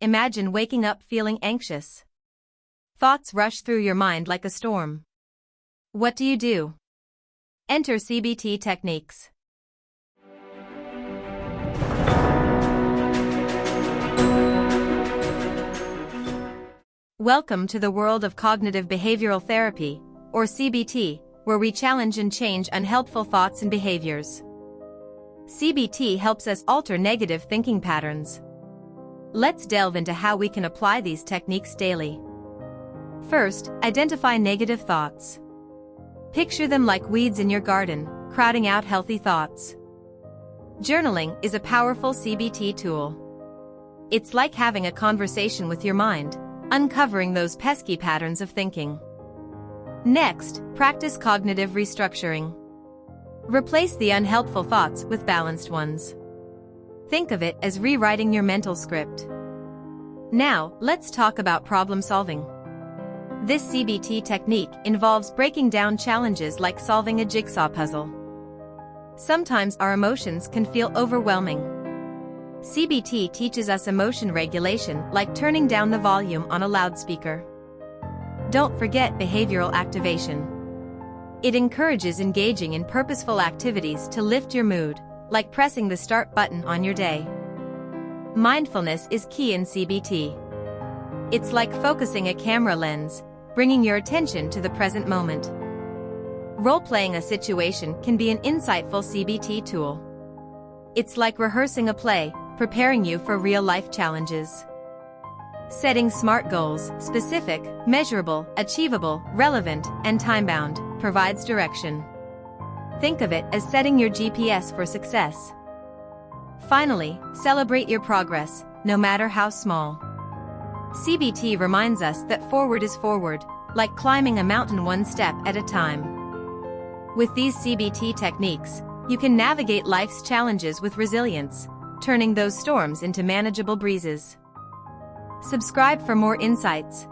imagine waking up feeling anxious. Thoughts rush through your mind like a storm. What do you do? Enter CBT techniques. Welcome to the world of cognitive behavioral therapy, or CBT, where we challenge and change unhelpful thoughts and behaviors. CBT helps us alter negative thinking patterns. Let's delve into how we can apply these techniques daily. First, identify negative thoughts. Picture them like weeds in your garden, crowding out healthy thoughts. Journaling is a powerful CBT tool. It's like having a conversation with your mind, uncovering those pesky patterns of thinking. Next, practice cognitive restructuring. Replace the unhelpful thoughts with balanced ones. Think of it as rewriting your mental script. Now, let's talk about problem solving. This CBT technique involves breaking down challenges like solving a jigsaw puzzle. Sometimes our emotions can feel overwhelming. CBT teaches us emotion regulation like turning down the volume on a loudspeaker. Don't forget behavioral activation. It encourages engaging in purposeful activities to lift your mood, like pressing the start button on your day. Mindfulness is key in CBT. It's like focusing a camera lens, bringing your attention to the present moment. Role-playing a situation can be an insightful CBT tool. It's like rehearsing a play, preparing you for real-life challenges. Setting SMART goals, specific, measurable, achievable, relevant, and time-bound, provides direction. Think of it as setting your GPS for success. Finally, celebrate your progress, no matter how small. CBT reminds us that forward is forward, like climbing a mountain one step at a time. With these CBT techniques, you can navigate life's challenges with resilience, turning those storms into manageable breezes. Subscribe for more insights.